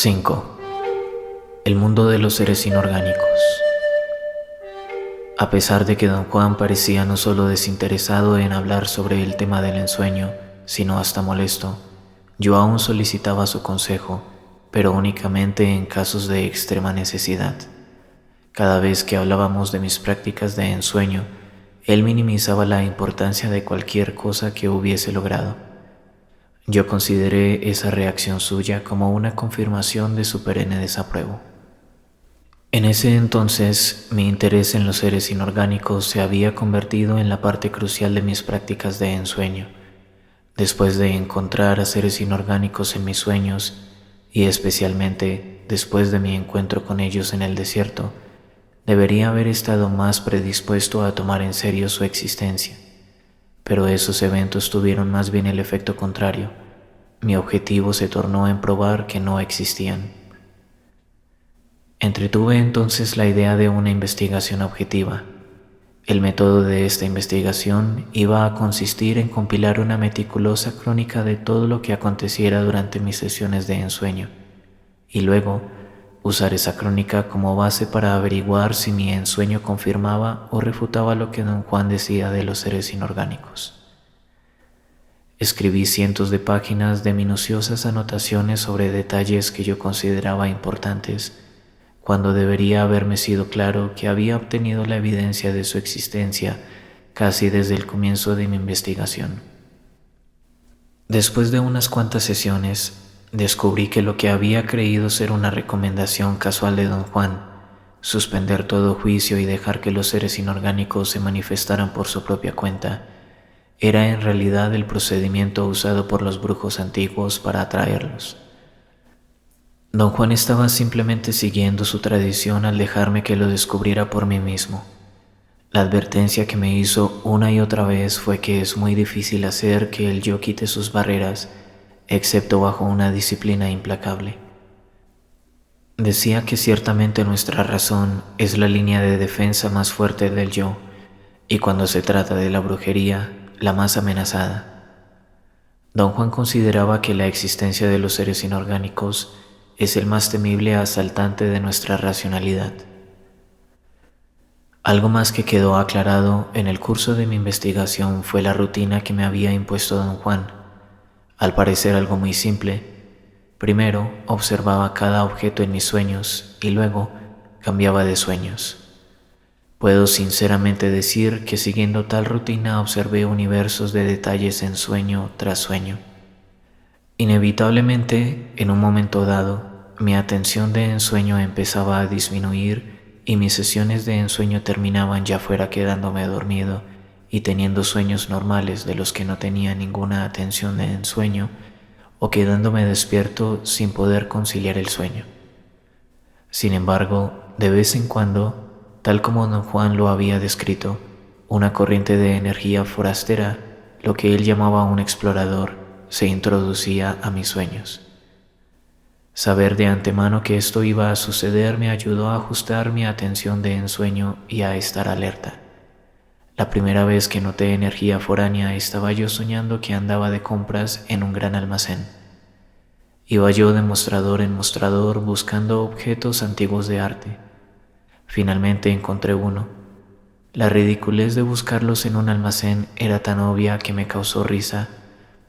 5. El mundo de los seres inorgánicos. A pesar de que don Juan parecía no solo desinteresado en hablar sobre el tema del ensueño, sino hasta molesto, yo aún solicitaba su consejo, pero únicamente en casos de extrema necesidad. Cada vez que hablábamos de mis prácticas de ensueño, él minimizaba la importancia de cualquier cosa que hubiese logrado. Yo consideré esa reacción suya como una confirmación de su perenne desapruebo. En ese entonces, mi interés en los seres inorgánicos se había convertido en la parte crucial de mis prácticas de ensueño. Después de encontrar a seres inorgánicos en mis sueños, y especialmente después de mi encuentro con ellos en el desierto, debería haber estado más predispuesto a tomar en serio su existencia. Pero esos eventos tuvieron más bien el efecto contrario. Mi objetivo se tornó en probar que no existían. Entretuve entonces la idea de una investigación objetiva. El método de esta investigación iba a consistir en compilar una meticulosa crónica de todo lo que aconteciera durante mis sesiones de ensueño, y luego usar esa crónica como base para averiguar si mi ensueño confirmaba o refutaba lo que don Juan decía de los seres inorgánicos. Escribí cientos de páginas de minuciosas anotaciones sobre detalles que yo consideraba importantes, cuando debería haberme sido claro que había obtenido la evidencia de su existencia casi desde el comienzo de mi investigación. Después de unas cuantas sesiones, descubrí que lo que había creído ser una recomendación casual de don Juan, suspender todo juicio y dejar que los seres inorgánicos se manifestaran por su propia cuenta, era en realidad el procedimiento usado por los brujos antiguos para atraerlos. Don Juan estaba simplemente siguiendo su tradición al dejarme que lo descubriera por mí mismo. La advertencia que me hizo una y otra vez fue que es muy difícil hacer que el yo quite sus barreras, excepto bajo una disciplina implacable. Decía que ciertamente nuestra razón es la línea de defensa más fuerte del yo, y cuando se trata de la brujería, la más amenazada. Don Juan consideraba que la existencia de los seres inorgánicos es el más temible asaltante de nuestra racionalidad. Algo más que quedó aclarado en el curso de mi investigación fue la rutina que me había impuesto don Juan. Al parecer algo muy simple. Primero observaba cada objeto en mis sueños y luego cambiaba de sueños. Puedo sinceramente decir que siguiendo tal rutina observé universos de detalles en sueño tras sueño. Inevitablemente, en un momento dado, mi atención de ensueño empezaba a disminuir y mis sesiones de ensueño terminaban ya fuera quedándome dormido y teniendo sueños normales de los que no tenía ninguna atención de ensueño o quedándome despierto sin poder conciliar el sueño. Sin embargo, de vez en cuando, tal como don Juan lo había descrito, una corriente de energía forastera, lo que él llamaba un explorador, se introducía a mis sueños. Saber de antemano que esto iba a suceder me ayudó a ajustar mi atención de ensueño y a estar alerta. La primera vez que noté energía foránea estaba yo soñando que andaba de compras en un gran almacén. Iba yo de mostrador en mostrador buscando objetos antiguos de arte. Finalmente encontré uno. La ridiculez de buscarlos en un almacén era tan obvia que me causó risa,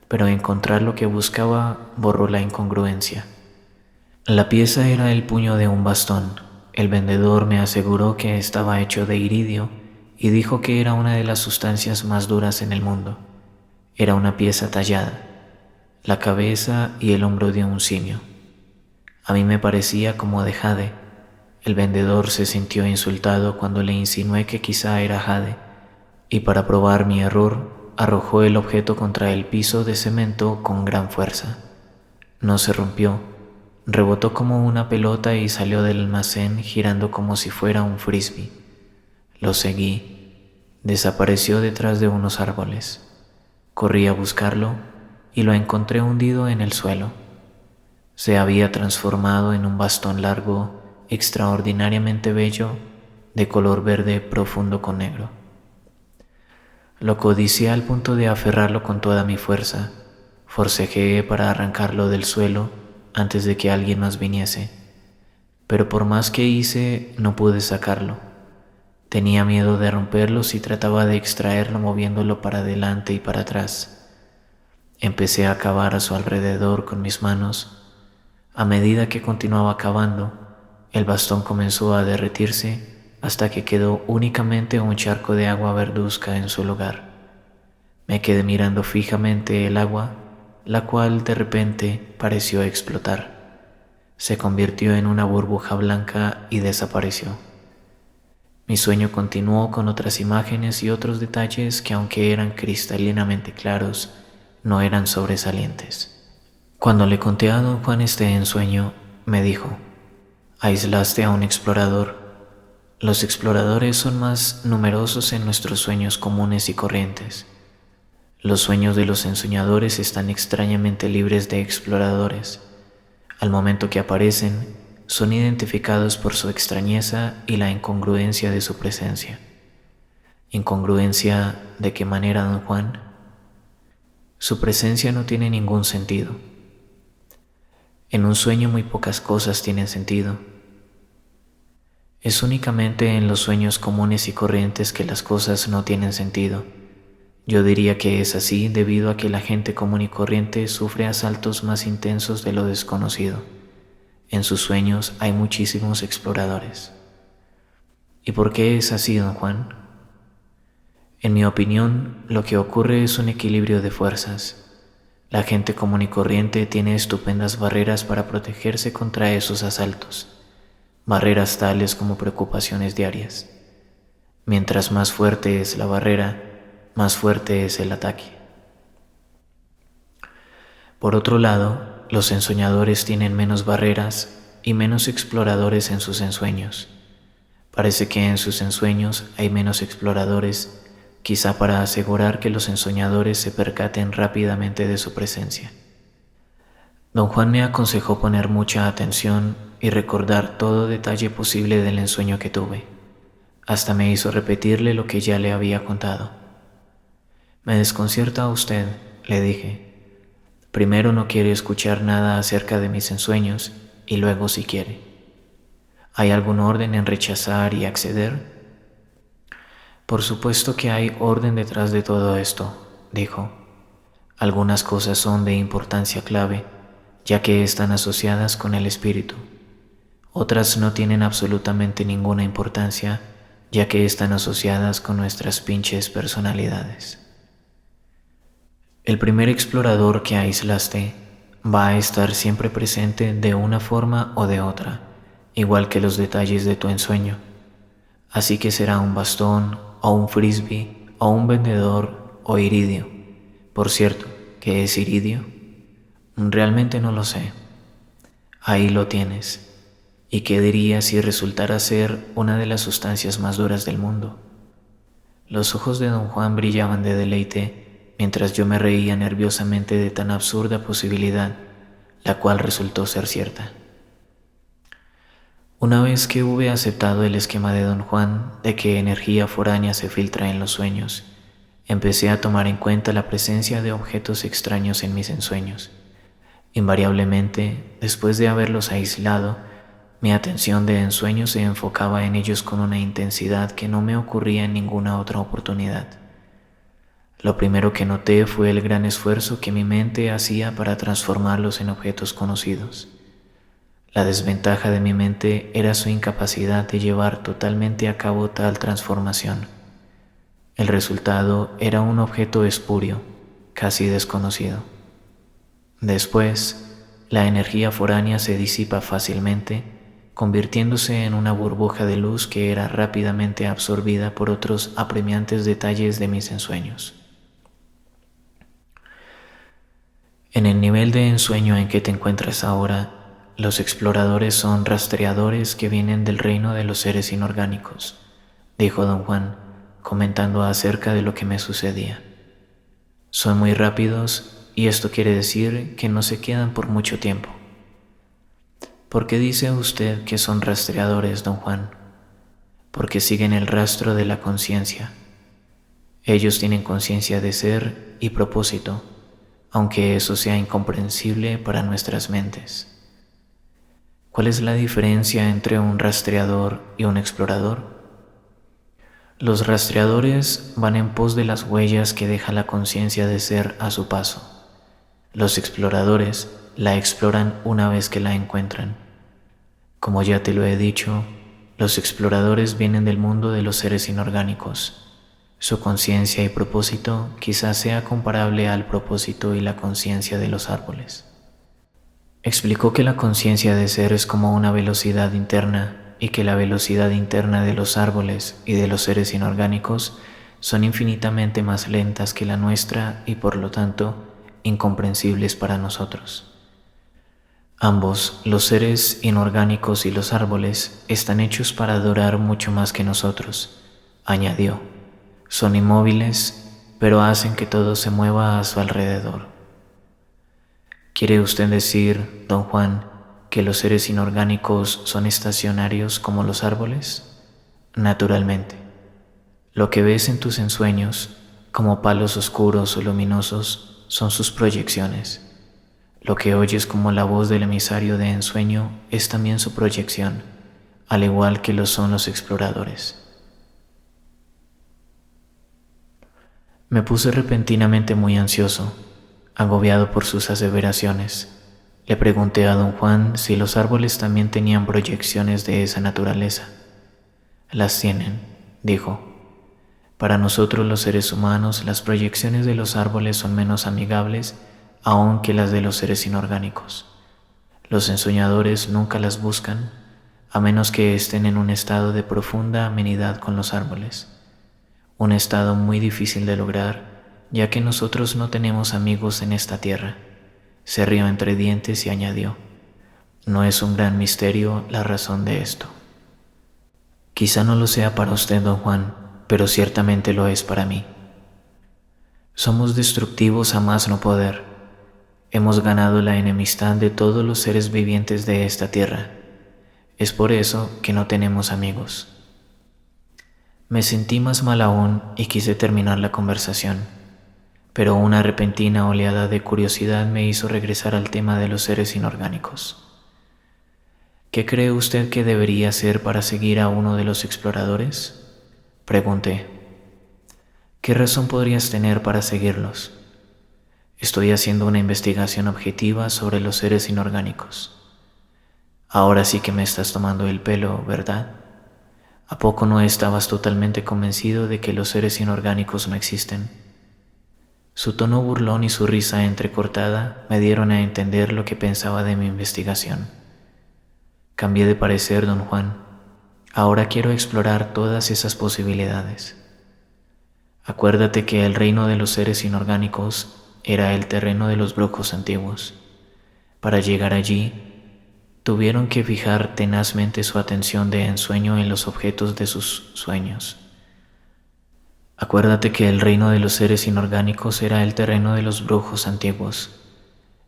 pero encontrar lo que buscaba borró la incongruencia. La pieza era el puño de un bastón. El vendedor me aseguró que estaba hecho de iridio y dijo que era una de las sustancias más duras en el mundo. Era una pieza tallada, la cabeza y el hombro de un simio. A mí me parecía como de jade. El vendedor se sintió insultado cuando le insinué que quizá era jade, y para probar mi error, arrojó el objeto contra el piso de cemento con gran fuerza. No se rompió, rebotó como una pelota y salió del almacén girando como si fuera un frisbee. Lo seguí. Desapareció detrás de unos árboles. Corrí a buscarlo y lo encontré hundido en el suelo. Se había transformado en un bastón largo, extraordinariamente bello, de color verde profundo con negro. Lo codicié al punto de aferrarlo con toda mi fuerza. Forcejeé para arrancarlo del suelo antes de que alguien más viniese, pero por más que hice no pude sacarlo. Tenía miedo de romperlo si trataba de extraerlo moviéndolo para adelante y para atrás. Empecé a cavar a su alrededor con mis manos. A medida que continuaba cavando, el bastón comenzó a derretirse hasta que quedó únicamente un charco de agua verduzca en su lugar. Me quedé mirando fijamente el agua, la cual de repente pareció explotar. Se convirtió en una burbuja blanca y desapareció. Mi sueño continuó con otras imágenes y otros detalles que, aunque eran cristalinamente claros, no eran sobresalientes. Cuando le conté a don Juan este ensueño, me dijo: aislaste a un explorador. Los exploradores son más numerosos en nuestros sueños comunes y corrientes. Los sueños de los ensoñadores están extrañamente libres de exploradores. Al momento que aparecen, son identificados por su extrañeza y la incongruencia de su presencia. ¿Incongruencia de qué manera, don Juan? Su presencia no tiene ningún sentido. En un sueño muy pocas cosas tienen sentido. Es únicamente en los sueños comunes y corrientes que las cosas no tienen sentido. Yo diría que es así debido a que la gente común y corriente sufre asaltos más intensos de lo desconocido. En sus sueños hay muchísimos exploradores. ¿Y por qué es así, don Juan? En mi opinión, lo que ocurre es un equilibrio de fuerzas. La gente común y corriente tiene estupendas barreras para protegerse contra esos asaltos, barreras tales como preocupaciones diarias. Mientras más fuerte es la barrera, más fuerte es el ataque. Por otro lado, los ensoñadores tienen menos barreras y menos exploradores en sus ensueños. Parece que en sus ensueños hay menos exploradores, quizá para asegurar que los ensoñadores se percaten rápidamente de su presencia. Don Juan me aconsejó poner mucha atención y recordar todo detalle posible del ensueño que tuve. Hasta me hizo repetirle lo que ya le había contado. Me desconcierta usted, le dije. Primero no quiere escuchar nada acerca de mis ensueños y luego sí quiere. ¿Hay algún orden en rechazar y acceder? Por supuesto que hay orden detrás de todo esto, dijo. Algunas cosas son de importancia clave, ya que están asociadas con el espíritu. Otras no tienen absolutamente ninguna importancia, ya que están asociadas con nuestras pinches personalidades. El primer explorador que aislaste va a estar siempre presente de una forma o de otra, igual que los detalles de tu ensueño. Así que será un bastón, o un frisbee, o un vendedor, o iridio. Por cierto, ¿qué es iridio? Realmente no lo sé. Ahí lo tienes. ¿Y qué dirías si resultara ser una de las sustancias más duras del mundo? Los ojos de don Juan brillaban de deleite mientras yo me reía nerviosamente de tan absurda posibilidad, la cual resultó ser cierta. Una vez que hube aceptado el esquema de don Juan de que energía foránea se filtra en los sueños, empecé a tomar en cuenta la presencia de objetos extraños en mis ensueños. Invariablemente, después de haberlos aislado, mi atención de ensueño se enfocaba en ellos con una intensidad que no me ocurría en ninguna otra oportunidad. Lo primero que noté fue el gran esfuerzo que mi mente hacía para transformarlos en objetos conocidos. La desventaja de mi mente era su incapacidad de llevar totalmente a cabo tal transformación. El resultado era un objeto espurio, casi desconocido. Después, la energía foránea se disipa fácilmente, convirtiéndose en una burbuja de luz que era rápidamente absorbida por otros apremiantes detalles de mis ensueños. En el nivel de ensueño en que te encuentras ahora, los exploradores son rastreadores que vienen del reino de los seres inorgánicos, dijo don Juan, comentando acerca de lo que me sucedía. Son muy rápidos y esto quiere decir que no se quedan por mucho tiempo. ¿Por qué dice usted que son rastreadores, don Juan? Porque siguen el rastro de la conciencia. Ellos tienen conciencia de ser y propósito, aunque eso sea incomprensible para nuestras mentes. ¿Cuál es la diferencia entre un rastreador y un explorador? Los rastreadores van en pos de las huellas que deja la conciencia de ser a su paso. Los exploradores la exploran una vez que la encuentran. Como ya te lo he dicho, los exploradores vienen del mundo de los seres inorgánicos. Su conciencia y propósito quizás sea comparable al propósito y la conciencia de los árboles. Explicó que la conciencia de ser es como una velocidad interna y que la velocidad interna de los árboles y de los seres inorgánicos son infinitamente más lentas que la nuestra y por lo tanto incomprensibles para nosotros. Ambos, los seres inorgánicos y los árboles, están hechos para adorar mucho más que nosotros, añadió. Son inmóviles, pero hacen que todo se mueva a su alrededor. ¿Quiere usted decir, don Juan, que los seres inorgánicos son estacionarios como los árboles? Naturalmente. Lo que ves en tus ensueños, como palos oscuros o luminosos, son sus proyecciones. Lo que oyes como la voz del emisario de ensueño es también su proyección, al igual que lo son los exploradores. Me puse repentinamente muy ansioso, agobiado por sus aseveraciones. Le pregunté a don Juan si los árboles también tenían proyecciones de esa naturaleza. Las tienen, dijo. Para nosotros los seres humanos, las proyecciones de los árboles son menos amigables aún que las de los seres inorgánicos. Los ensoñadores nunca las buscan, a menos que estén en un estado de profunda amenidad con los árboles. Un estado muy difícil de lograr, ya que nosotros no tenemos amigos en esta tierra. Se rió entre dientes y añadió, no es un gran misterio la razón de esto. Quizá no lo sea para usted, don Juan, pero ciertamente lo es para mí. Somos destructivos a más no poder. Hemos ganado la enemistad de todos los seres vivientes de esta tierra. Es por eso que no tenemos amigos. Me sentí más mal aún y quise terminar la conversación, pero una repentina oleada de curiosidad me hizo regresar al tema de los seres inorgánicos. ¿Qué cree usted que debería hacer para seguir a uno de los exploradores? Pregunté. ¿Qué razón podrías tener para seguirlos? Estoy haciendo una investigación objetiva sobre los seres inorgánicos. Ahora sí que me estás tomando el pelo, ¿verdad? ¿A poco no estabas totalmente convencido de que los seres inorgánicos no existen? Su tono burlón y su risa entrecortada me dieron a entender lo que pensaba de mi investigación. Cambié de parecer, don Juan. Ahora quiero explorar todas esas posibilidades. Acuérdate que el reino de los seres inorgánicos era el terreno de los brujos antiguos. Para llegar allí, tuvieron que fijar tenazmente su atención de ensueño en los objetos de sus sueños. Acuérdate que el reino de los seres inorgánicos era el terreno de los brujos antiguos.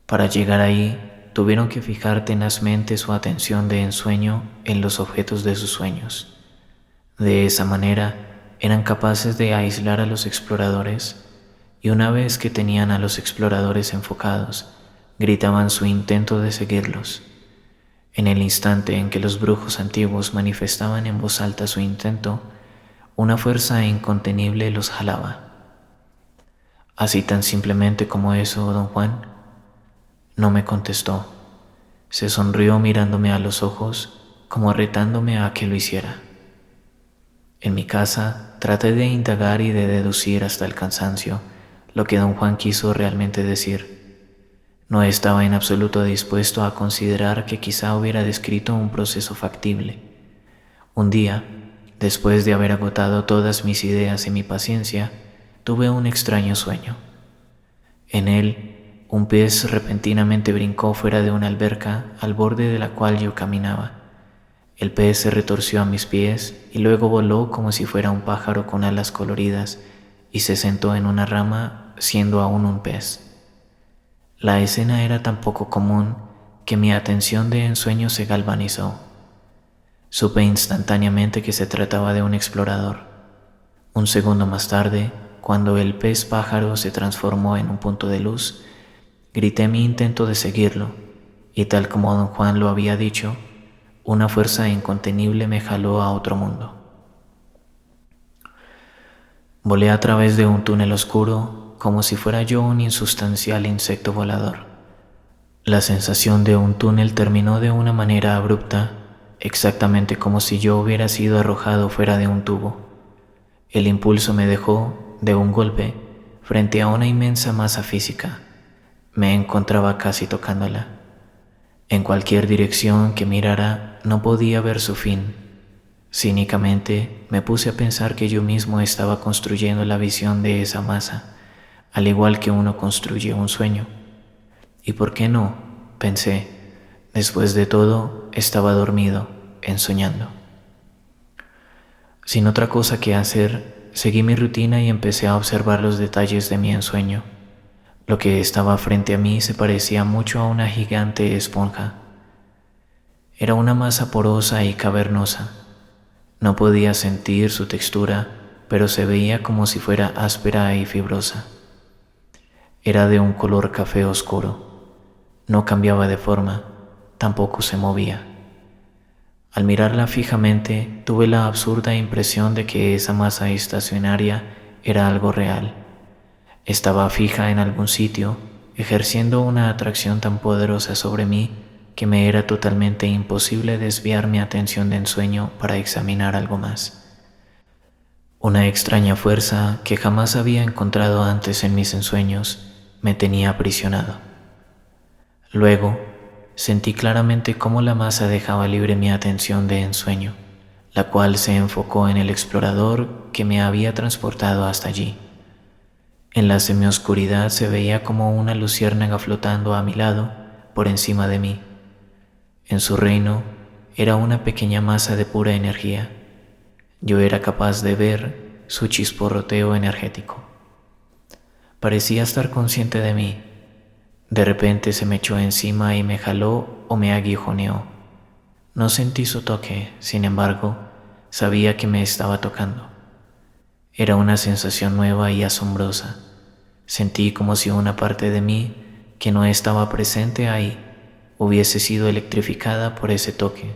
Para llegar ahí, tuvieron que fijar tenazmente su atención de ensueño en los objetos de sus sueños. De esa manera, eran capaces de aislar a los exploradores, y una vez que tenían a los exploradores enfocados, gritaban su intento de seguirlos. En el instante en que los brujos antiguos manifestaban en voz alta su intento, una fuerza incontenible los jalaba. ¿Así tan simplemente como eso, don Juan? No me contestó. Se sonrió mirándome a los ojos, como retándome a que lo hiciera. En mi casa traté de indagar y de deducir hasta el cansancio lo que don Juan quiso realmente decir. No estaba en absoluto dispuesto a considerar que quizá hubiera descrito un proceso factible. Un día, después de haber agotado todas mis ideas y mi paciencia, tuve un extraño sueño. En él, un pez repentinamente brincó fuera de una alberca al borde de la cual yo caminaba. El pez se retorció a mis pies y luego voló como si fuera un pájaro con alas coloridas y se sentó en una rama, siendo aún un pez. La escena era tan poco común que mi atención de ensueño se galvanizó. Supe instantáneamente que se trataba de un explorador. Un segundo más tarde, cuando el pez pájaro se transformó en un punto de luz, grité mi intento de seguirlo, y tal como don Juan lo había dicho, Una fuerza incontenible me jaló a otro mundo. Volé a través de un túnel oscuro como si fuera yo un insustancial insecto volador. La sensación de un túnel terminó de una manera abrupta, exactamente como si yo hubiera sido arrojado fuera de un tubo. El impulso me dejó, de un golpe, frente a una inmensa masa física. Me encontraba casi tocándola. En cualquier dirección que mirara, no podía ver su fin. Cínicamente, me puse a pensar que yo mismo estaba construyendo la visión de esa masa, al igual que uno construye un sueño. ¿Y por qué no?, pensé. Después de todo, estaba dormido, ensoñando. Sin otra cosa que hacer, seguí mi rutina y empecé a observar los detalles de mi ensueño. Lo que estaba frente a mí se parecía mucho a una gigante esponja. Era una masa porosa y cavernosa. No podía sentir su textura, pero se veía como si fuera áspera y fibrosa. Era de un color café oscuro. No cambiaba de forma, tampoco se movía. Al mirarla fijamente, tuve la absurda impresión de que esa masa estacionaria era algo real. Estaba fija en algún sitio, ejerciendo una atracción tan poderosa sobre mí que me era totalmente imposible desviar mi atención de ensueño para examinar algo más. Una extraña fuerza que jamás había encontrado antes en mis ensueños me tenía aprisionado. Luego, sentí claramente cómo la masa dejaba libre mi atención de ensueño, la cual se enfocó en el explorador que me había transportado hasta allí. En la semioscuridad se veía como una luciérnaga flotando a mi lado, por encima de mí. En su reino era una pequeña masa de pura energía. Yo era capaz de ver su chisporroteo energético. Parecía estar consciente de mí. De repente se me echó encima y me jaló o me aguijoneó. No sentí su toque, sin embargo, sabía que me estaba tocando. Era una sensación nueva y asombrosa. Sentí como si una parte de mí, que no estaba presente ahí, hubiese sido electrificada por ese toque.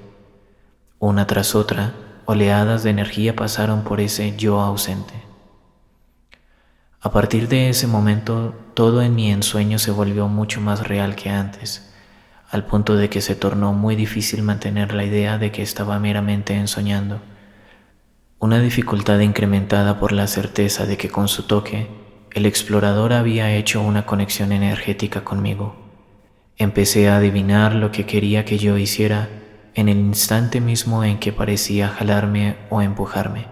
Una tras otra, oleadas de energía pasaron por ese yo ausente. A partir de ese momento, todo en mi ensueño se volvió mucho más real que antes, al punto de que se tornó muy difícil mantener la idea de que estaba meramente ensoñando. Una dificultad incrementada por la certeza de que con su toque, el explorador había hecho una conexión energética conmigo. Empecé a adivinar lo que quería que yo hiciera en el instante mismo en que parecía jalarme o empujarme.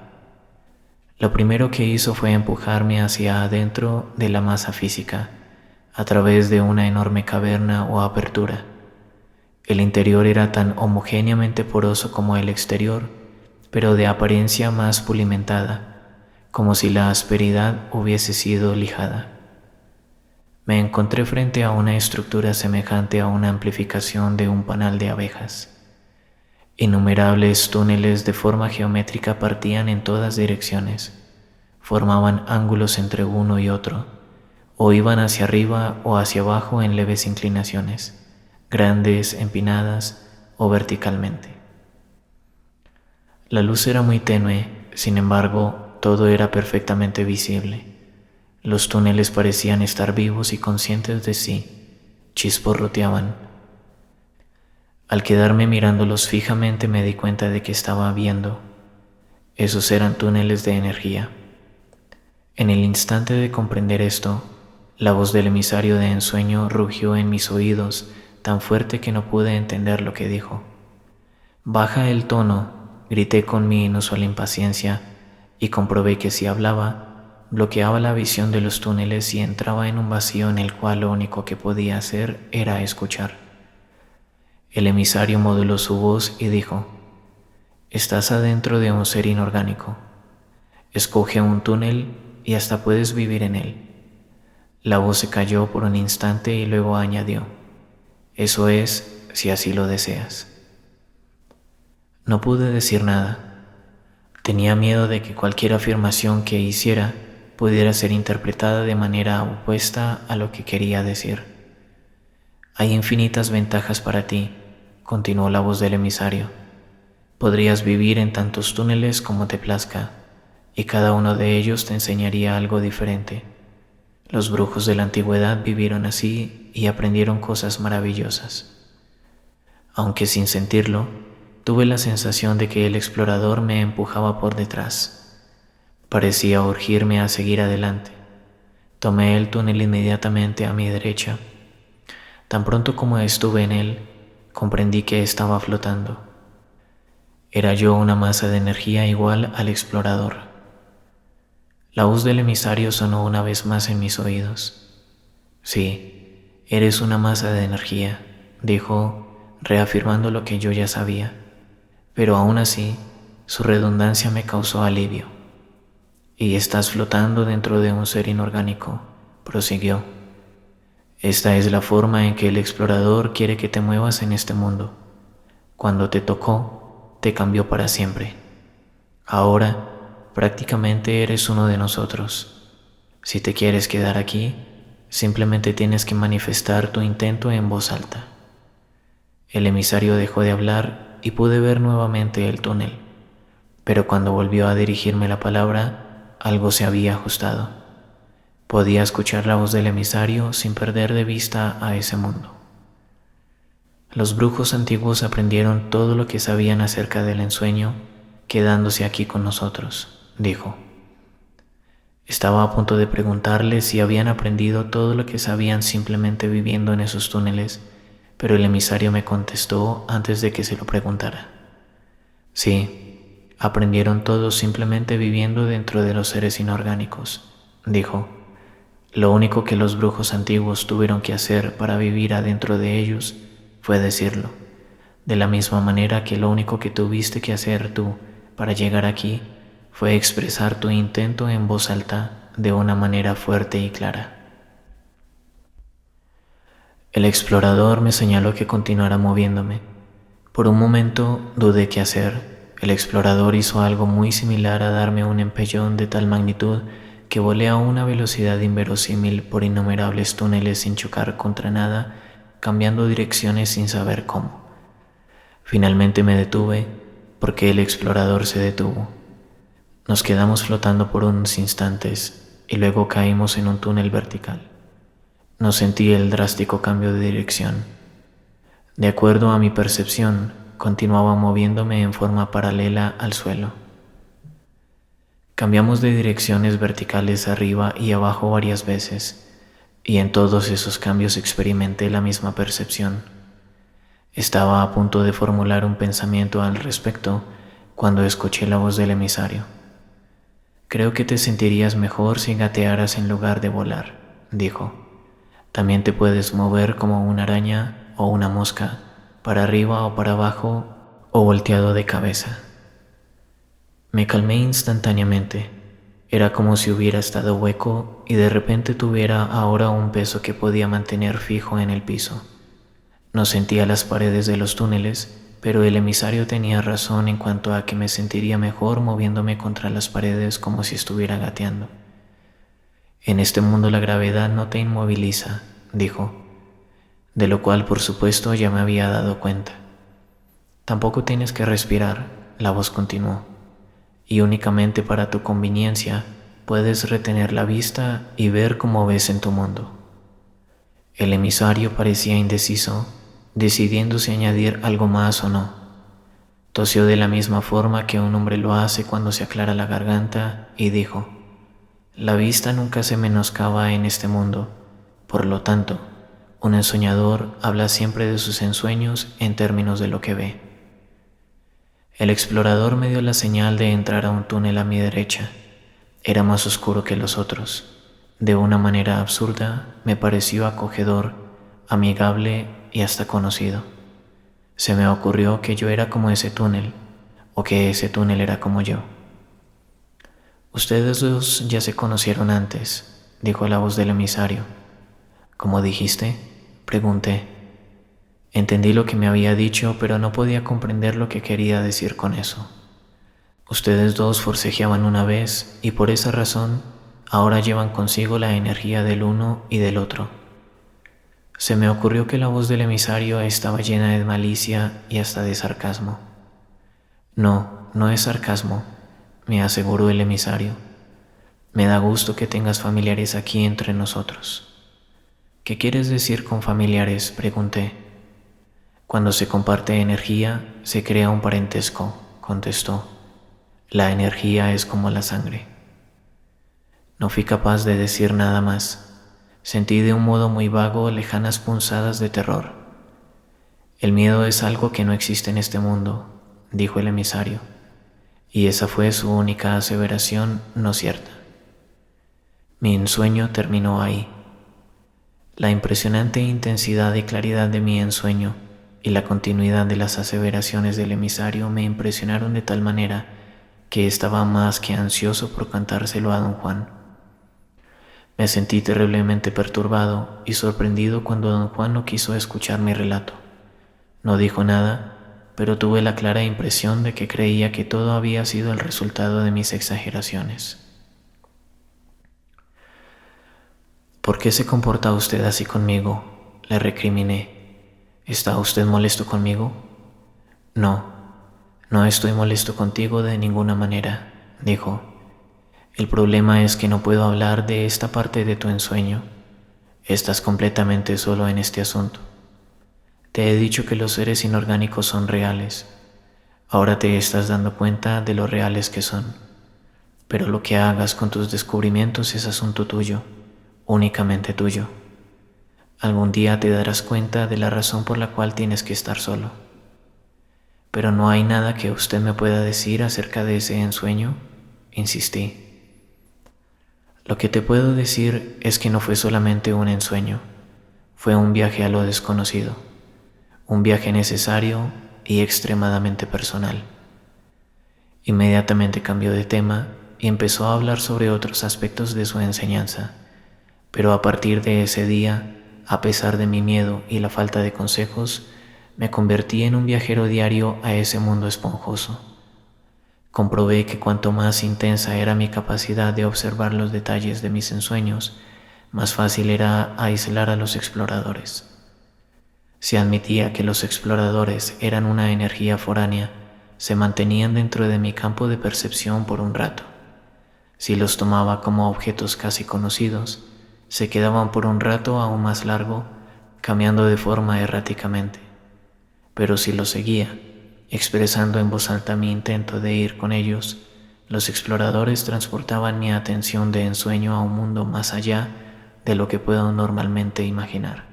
Lo primero que hizo fue empujarme hacia adentro de la masa física, a través de una enorme caverna o apertura. El interior era tan homogéneamente poroso como el exterior, pero de apariencia más pulimentada, como si la asperidad hubiese sido lijada. Me encontré frente a una estructura semejante a una amplificación de un panal de abejas. Innumerables túneles de forma geométrica partían en todas direcciones, formaban ángulos entre uno y otro, o iban hacia arriba o hacia abajo en leves inclinaciones, grandes, empinadas o verticalmente. La luz era muy tenue, sin embargo, todo era perfectamente visible. Los túneles parecían estar vivos y conscientes de sí, chisporroteaban. Al quedarme mirándolos fijamente me di cuenta de que estaba viendo. Esos eran túneles de energía. En el instante de comprender esto, la voz del emisario de ensueño rugió en mis oídos tan fuerte que no pude entender lo que dijo. «Baja el tono», grité con mi inusual impaciencia y comprobé que si hablaba, bloqueaba la visión de los túneles y entraba en un vacío en el cual lo único que podía hacer era escuchar. El emisario moduló su voz y dijo: «Estás adentro de un ser inorgánico. Escoge un túnel y hasta puedes vivir en él». La voz se calló por un instante y luego añadió: «Eso es, si así lo deseas». No pude decir nada. Tenía miedo de que cualquier afirmación que hiciera pudiera ser interpretada de manera opuesta a lo que quería decir. «Hay infinitas ventajas para ti», continuó la voz del emisario. Podrías vivir en tantos túneles como te plazca, y cada uno de ellos te enseñaría algo diferente. Los brujos de la antigüedad vivieron así y aprendieron cosas maravillosas. Aunque sin sentirlo, tuve la sensación de que el explorador me empujaba por detrás. Parecía urgirme a seguir adelante. Tomé el túnel inmediatamente a mi derecha. Tan pronto como estuve en él, comprendí que estaba flotando. Era yo una masa de energía igual al explorador. La voz del emisario sonó una vez más en mis oídos. Sí, eres una masa de energía, dijo, reafirmando lo que yo ya sabía, pero aún así, su redundancia me causó alivio. Y estás flotando dentro de un ser inorgánico, prosiguió. Esta es la forma en que el explorador quiere que te muevas en este mundo. Cuando te tocó, te cambió para siempre. Ahora, prácticamente eres uno de nosotros. Si te quieres quedar aquí, simplemente tienes que manifestar tu intento en voz alta. El emisario dejó de hablar y pude ver nuevamente el túnel, pero cuando volvió a dirigirme la palabra, algo se había ajustado. Podía escuchar la voz del emisario sin perder de vista a ese mundo. Los brujos antiguos aprendieron todo lo que sabían acerca del ensueño, quedándose aquí con nosotros, dijo. Estaba a punto de preguntarles si habían aprendido todo lo que sabían simplemente viviendo en esos túneles, pero el emisario me contestó antes de que se lo preguntara. Sí, aprendieron todo simplemente viviendo dentro de los seres inorgánicos, dijo. Lo único que los brujos antiguos tuvieron que hacer para vivir adentro de ellos fue decirlo, de la misma manera que lo único que tuviste que hacer tú para llegar aquí fue expresar tu intento en voz alta de una manera fuerte y clara. El explorador me señaló que continuara moviéndome. Por un momento dudé qué hacer. El explorador hizo algo muy similar a darme un empellón de tal magnitud que volé a una velocidad inverosímil por innumerables túneles sin chocar contra nada, cambiando direcciones sin saber cómo. Finalmente me detuve porque el explorador se detuvo. Nos quedamos flotando por unos instantes y luego caímos en un túnel vertical. No sentí el drástico cambio de dirección. De acuerdo a mi percepción, continuaba moviéndome en forma paralela al suelo. Cambiamos de direcciones verticales arriba y abajo varias veces, y en todos esos cambios experimenté la misma percepción. Estaba a punto de formular un pensamiento al respecto cuando escuché la voz del emisario. Creo que te sentirías mejor si gatearas en lugar de volar, dijo. También te puedes mover como una araña o una mosca, para arriba o para abajo o volteado de cabeza. Me calmé instantáneamente. Era como si hubiera estado hueco y de repente tuviera ahora un peso que podía mantener fijo en el piso. No sentía las paredes de los túneles, pero el emisario tenía razón en cuanto a que me sentiría mejor moviéndome contra las paredes como si estuviera gateando. En este mundo la gravedad no te inmoviliza, dijo, de lo cual por supuesto ya me había dado cuenta. Tampoco tienes que respirar, la voz continuó. Y únicamente para tu conveniencia puedes retener la vista y ver cómo ves en tu mundo. El emisario parecía indeciso, decidiendo si añadir algo más o no. Tosió de la misma forma que un hombre lo hace cuando se aclara la garganta y dijo: la vista nunca se menoscaba en este mundo, por lo tanto, un ensoñador habla siempre de sus ensueños en términos de lo que ve. El explorador me dio la señal de entrar a un túnel a mi derecha. Era más oscuro que los otros. De una manera absurda, me pareció acogedor, amigable y hasta conocido. Se me ocurrió que yo era como ese túnel, o que ese túnel era como yo. Ustedes dos ya se conocieron antes, dijo la voz del emisario. ¿Cómo dijiste?, pregunté. Entendí lo que me había dicho, pero no podía comprender lo que quería decir con eso. Ustedes dos forcejeaban una vez y por esa razón ahora llevan consigo la energía del uno y del otro. Se me ocurrió que la voz del emisario estaba llena de malicia y hasta de sarcasmo. No, no es sarcasmo, me aseguró el emisario. Me da gusto que tengas familiares aquí entre nosotros. ¿Qué quieres decir con familiares?, pregunté. Cuando se comparte energía, se crea un parentesco, contestó. La energía es como la sangre. No fui capaz de decir nada más. Sentí de un modo muy vago lejanas punzadas de terror. El miedo es algo que no existe en este mundo, dijo el emisario, y esa fue su única aseveración no cierta. Mi ensueño terminó ahí. La impresionante intensidad y claridad de mi ensueño y la continuidad de las aseveraciones del emisario me impresionaron de tal manera que estaba más que ansioso por contárselo a don Juan. Me sentí terriblemente perturbado y sorprendido cuando don Juan no quiso escuchar mi relato. No dijo nada, pero tuve la clara impresión de que creía que todo había sido el resultado de mis exageraciones. ¿Por qué se comporta usted así conmigo?, le recriminé. ¿Está usted molesto conmigo? No, no estoy molesto contigo de ninguna manera, dijo. El problema es que no puedo hablar de esta parte de tu ensueño. Estás completamente solo en este asunto. Te he dicho que los seres inorgánicos son reales. Ahora te estás dando cuenta de lo reales que son. Pero lo que hagas con tus descubrimientos es asunto tuyo, únicamente tuyo. Algún día te darás cuenta de la razón por la cual tienes que estar solo. Pero no hay nada que usted me pueda decir acerca de ese ensueño, insistí. Lo que te puedo decir es que no fue solamente un ensueño, fue un viaje a lo desconocido, un viaje necesario y extremadamente personal. Inmediatamente cambió de tema y empezó a hablar sobre otros aspectos de su enseñanza, pero a partir de ese día, a pesar de mi miedo y la falta de consejos, me convertí en un viajero diario a ese mundo esponjoso. Comprobé que cuanto más intensa era mi capacidad de observar los detalles de mis ensueños, más fácil era aislar a los exploradores. Si admitía que los exploradores eran una energía foránea, se mantenían dentro de mi campo de percepción por un rato. Si los tomaba como objetos casi conocidos, se quedaban por un rato aún más largo, cambiando de forma erráticamente. Pero si los seguía, expresando en voz alta mi intento de ir con ellos, los exploradores transportaban mi atención de ensueño a un mundo más allá de lo que puedo normalmente imaginar.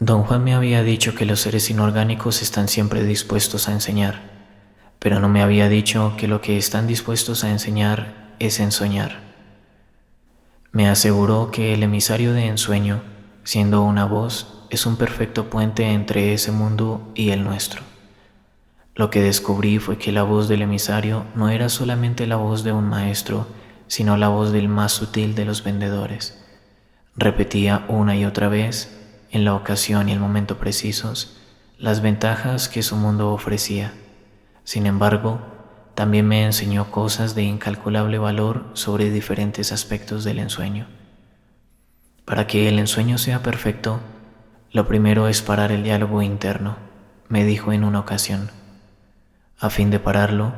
Don Juan me había dicho que los seres inorgánicos están siempre dispuestos a enseñar, pero no me había dicho que lo que están dispuestos a enseñar es ensoñar. Me aseguró que el emisario de ensueño, siendo una voz, es un perfecto puente entre ese mundo y el nuestro. Lo que descubrí fue que la voz del emisario no era solamente la voz de un maestro, sino la voz del más sutil de los vendedores. Repetía una y otra vez, en la ocasión y el momento precisos, las ventajas que su mundo ofrecía. Sin embargo, también me enseñó cosas de incalculable valor sobre diferentes aspectos del ensueño. Para que el ensueño sea perfecto, lo primero es parar el diálogo interno, me dijo en una ocasión. A fin de pararlo,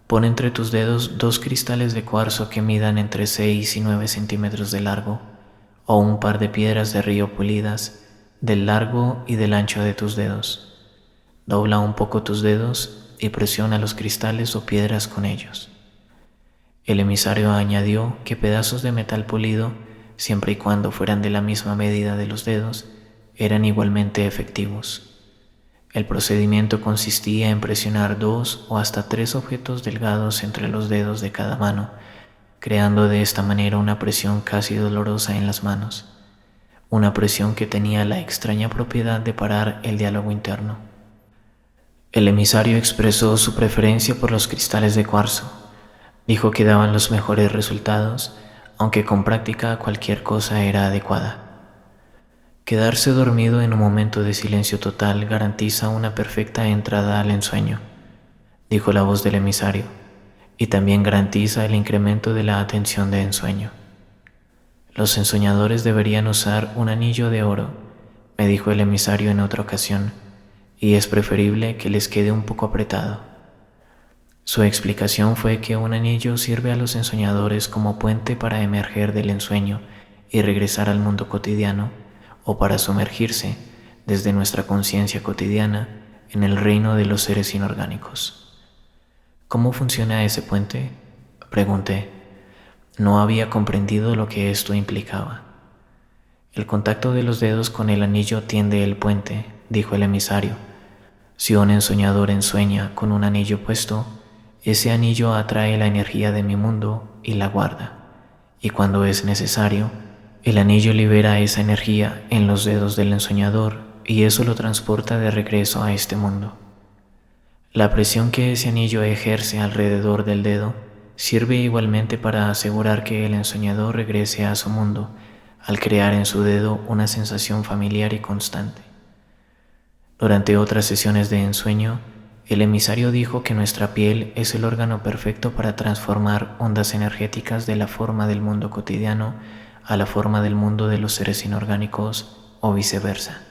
pon entre tus dedos 2 cristales de cuarzo que midan entre 6 y 9 centímetros de largo, o un par de piedras de río pulidas, del largo y del ancho de tus dedos. Dobla un poco tus dedos y presiona los cristales o piedras con ellos. El emisario añadió que pedazos de metal pulido, siempre y cuando fueran de la misma medida de los dedos, eran igualmente efectivos. El procedimiento consistía en presionar 2 o hasta 3 objetos delgados entre los dedos de cada mano, creando de esta manera una presión casi dolorosa en las manos, una presión que tenía la extraña propiedad de parar el diálogo interno. El emisario expresó su preferencia por los cristales de cuarzo. Dijo que daban los mejores resultados, aunque con práctica cualquier cosa era adecuada. Quedarse dormido en un momento de silencio total garantiza una perfecta entrada al ensueño, dijo la voz del emisario, y también garantiza el incremento de la atención de ensueño. Los ensoñadores deberían usar un anillo de oro, me dijo el emisario en otra ocasión, y es preferible que les quede un poco apretado. Su explicación fue que un anillo sirve a los ensoñadores como puente para emerger del ensueño y regresar al mundo cotidiano, o para sumergirse desde nuestra conciencia cotidiana en el reino de los seres inorgánicos. ¿Cómo funciona ese puente?, pregunté. No había comprendido lo que esto implicaba. El contacto de los dedos con el anillo tiende el puente, dijo el emisario. Si un ensoñador ensueña con un anillo puesto, ese anillo atrae la energía de mi mundo y la guarda, y cuando es necesario, el anillo libera esa energía en los dedos del ensoñador y eso lo transporta de regreso a este mundo. La presión que ese anillo ejerce alrededor del dedo sirve igualmente para asegurar que el ensoñador regrese a su mundo, al crear en su dedo una sensación familiar y constante. Durante otras sesiones de ensueño, el emisario dijo que nuestra piel es el órgano perfecto para transformar ondas energéticas de la forma del mundo cotidiano a la forma del mundo de los seres inorgánicos o viceversa.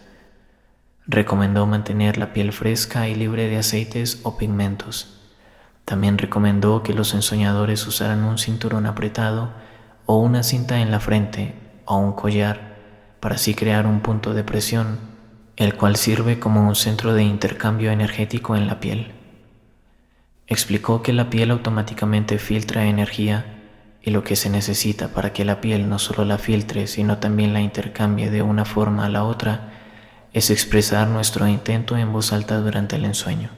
Recomendó mantener la piel fresca y libre de aceites o pigmentos. También recomendó que los ensoñadores usaran un cinturón apretado o una cinta en la frente o un collar para así crear un punto de presión, el cual sirve como un centro de intercambio energético en la piel. Explicó que la piel automáticamente filtra energía y lo que se necesita para que la piel no solo la filtre, sino también la intercambie de una forma a la otra, es expresar nuestro intento en voz alta durante el ensueño.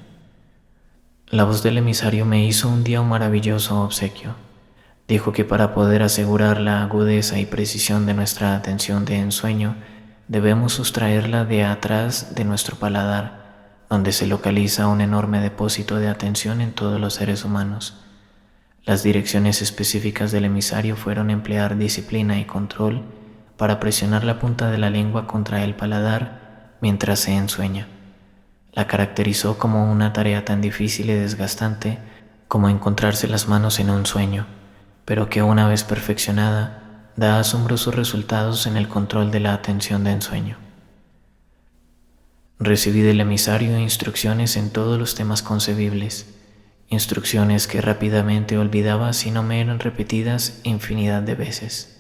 La voz del emisario me hizo un día un maravilloso obsequio. Dijo que para poder asegurar la agudeza y precisión de nuestra atención de ensueño, debemos sustraerla de atrás de nuestro paladar, donde se localiza un enorme depósito de atención en todos los seres humanos. Las direcciones específicas del emisario fueron emplear disciplina y control para presionar la punta de la lengua contra el paladar mientras se ensueña. La caracterizó como una tarea tan difícil y desgastante como encontrarse las manos en un sueño, pero que una vez perfeccionada, da asombrosos resultados en el control de la atención de ensueño. Recibí del emisario instrucciones en todos los temas concebibles, instrucciones que rápidamente olvidaba si no me eran repetidas infinidad de veces.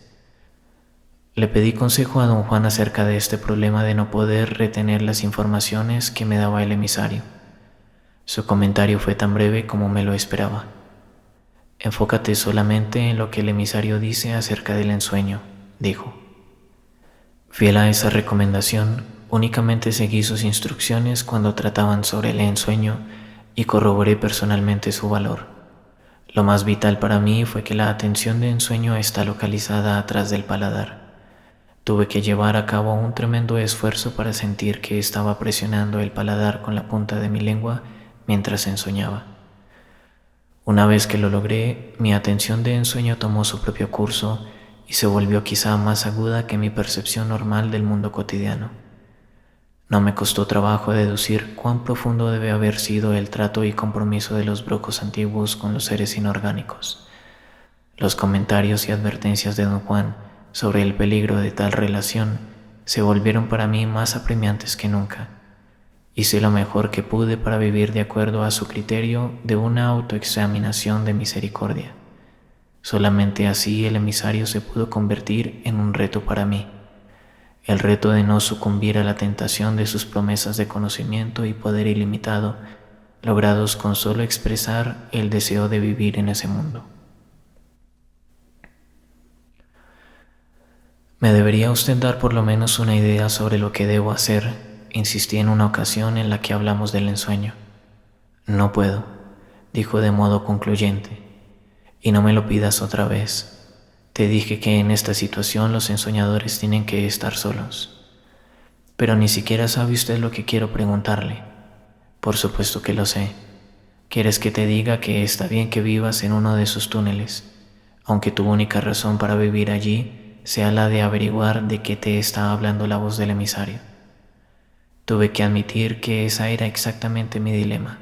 Le pedí consejo a don Juan acerca de este problema de no poder retener las informaciones que me daba el emisario. Su comentario fue tan breve como me lo esperaba. Enfócate solamente en lo que el emisario dice acerca del ensueño, dijo. Fiel a esa recomendación, únicamente seguí sus instrucciones cuando trataban sobre el ensueño y corroboré personalmente su valor. Lo más vital para mí fue que la atención de ensueño está localizada atrás del paladar. Tuve que llevar a cabo un tremendo esfuerzo para sentir que estaba presionando el paladar con la punta de mi lengua mientras ensoñaba. Una vez que lo logré, mi atención de ensueño tomó su propio curso y se volvió quizá más aguda que mi percepción normal del mundo cotidiano. No me costó trabajo deducir cuán profundo debe haber sido el trato y compromiso de los brujos antiguos con los seres inorgánicos. Los comentarios y advertencias de don Juan sobre el peligro de tal relación se volvieron para mí más apremiantes que nunca. Hice lo mejor que pude para vivir de acuerdo a su criterio de una autoexaminación de misericordia. Solamente así el emisario se pudo convertir en un reto para mí, el reto de no sucumbir a la tentación de sus promesas de conocimiento y poder ilimitado, logrados con solo expresar el deseo de vivir en ese mundo. ¿Me debería usted dar por lo menos una idea sobre lo que debo hacer?, insistí en una ocasión en la que hablamos del ensueño. No puedo, dijo de modo concluyente, y no me lo pidas otra vez. Te dije que en esta situación los ensoñadores tienen que estar solos. Pero ni siquiera sabe usted lo que quiero preguntarle. Por supuesto que lo sé. ¿Quieres que te diga que está bien que vivas en uno de esos túneles, aunque tu única razón para vivir allí sea la de averiguar de qué te está hablando la voz del emisario? Tuve que admitir que esa era exactamente mi dilema.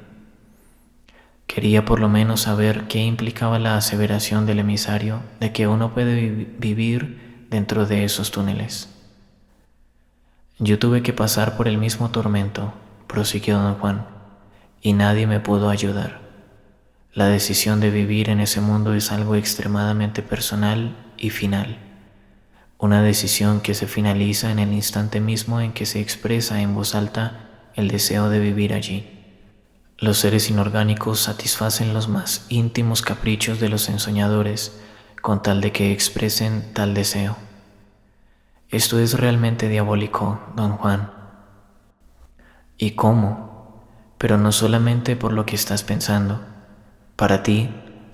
Quería por lo menos saber qué implicaba la aseveración del emisario de que uno puede vivir dentro de esos túneles. Yo tuve que pasar por el mismo tormento, prosiguió don Juan, y nadie me pudo ayudar. La decisión de vivir en ese mundo es algo extremadamente personal y final, una decisión que se finaliza en el instante mismo en que se expresa en voz alta el deseo de vivir allí. Los seres inorgánicos satisfacen los más íntimos caprichos de los ensoñadores con tal de que expresen tal deseo. Esto es realmente diabólico, don Juan. ¿Y cómo? Pero no solamente por lo que estás pensando. Para ti,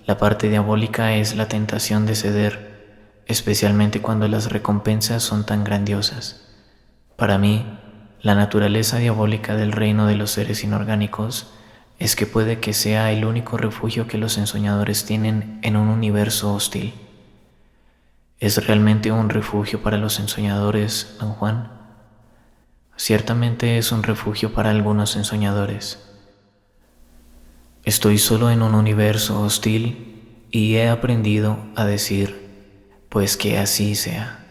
la parte diabólica es la tentación de ceder, especialmente cuando las recompensas son tan grandiosas. Para mí, la naturaleza diabólica del reino de los seres inorgánicos es que puede que sea el único refugio que los ensoñadores tienen en un universo hostil. ¿Es realmente un refugio para los ensoñadores, don Juan? Ciertamente es un refugio para algunos ensoñadores. Estoy solo en un universo hostil y he aprendido a decir, pues que así sea.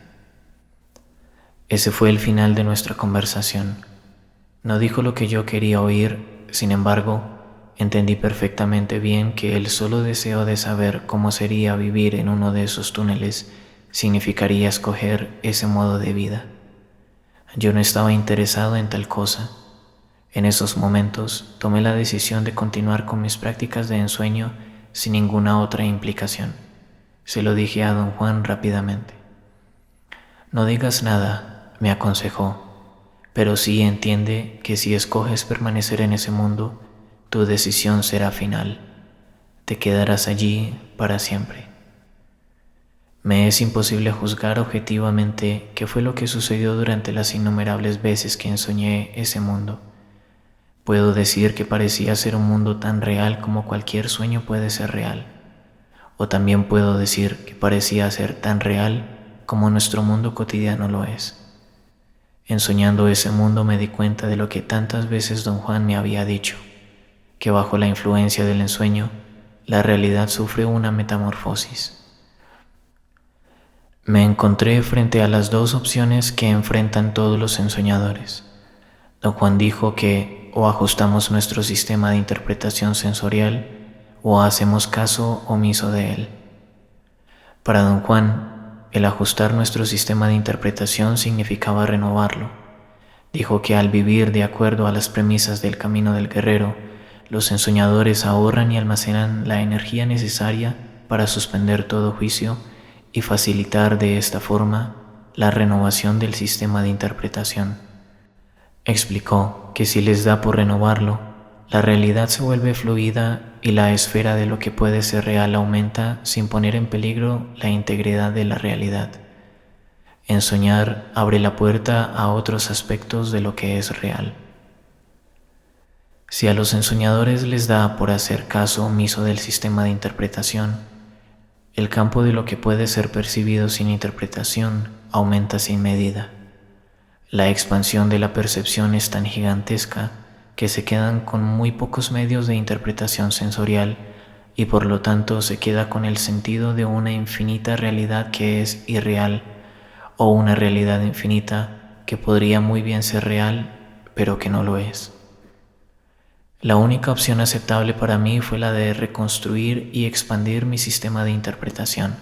Ese fue el final de nuestra conversación. No dijo lo que yo quería oír, sin embargo, entendí perfectamente bien que el solo deseo de saber cómo sería vivir en uno de esos túneles significaría escoger ese modo de vida. Yo no estaba interesado en tal cosa. En esos momentos tomé la decisión de continuar con mis prácticas de ensueño sin ninguna otra implicación. Se lo dije a don Juan rápidamente. No digas nada, me aconsejó, pero sí entiende que si escoges permanecer en ese mundo, tu decisión será final. Te quedarás allí para siempre. Me es imposible juzgar objetivamente qué fue lo que sucedió durante las innumerables veces que ensoñé ese mundo. Puedo decir que parecía ser un mundo tan real como cualquier sueño puede ser real, o también puedo decir que parecía ser tan real como nuestro mundo cotidiano lo es. Ensoñando ese mundo me di cuenta de lo que tantas veces don Juan me había dicho, que bajo la influencia del ensueño, la realidad sufre una metamorfosis. Me encontré frente a las dos opciones que enfrentan todos los ensoñadores. Don Juan dijo que o ajustamos nuestro sistema de interpretación sensorial o hacemos caso omiso de él. Para don Juan, el ajustar nuestro sistema de interpretación significaba renovarlo. Dijo que al vivir de acuerdo a las premisas del camino del guerrero, los ensoñadores ahorran y almacenan la energía necesaria para suspender todo juicio y facilitar de esta forma la renovación del sistema de interpretación. Explicó que si les da por renovarlo, la realidad se vuelve fluida y la esfera de lo que puede ser real aumenta sin poner en peligro la integridad de la realidad. Ensoñar abre la puerta a otros aspectos de lo que es real. Si a los ensoñadores les da por hacer caso omiso del sistema de interpretación, el campo de lo que puede ser percibido sin interpretación aumenta sin medida. La expansión de la percepción es tan gigantesca que se quedan con muy pocos medios de interpretación sensorial y por lo tanto se queda con el sentido de una infinita realidad que es irreal o una realidad infinita que podría muy bien ser real pero que no lo es. La única opción aceptable para mí fue la de reconstruir y expandir mi sistema de interpretación.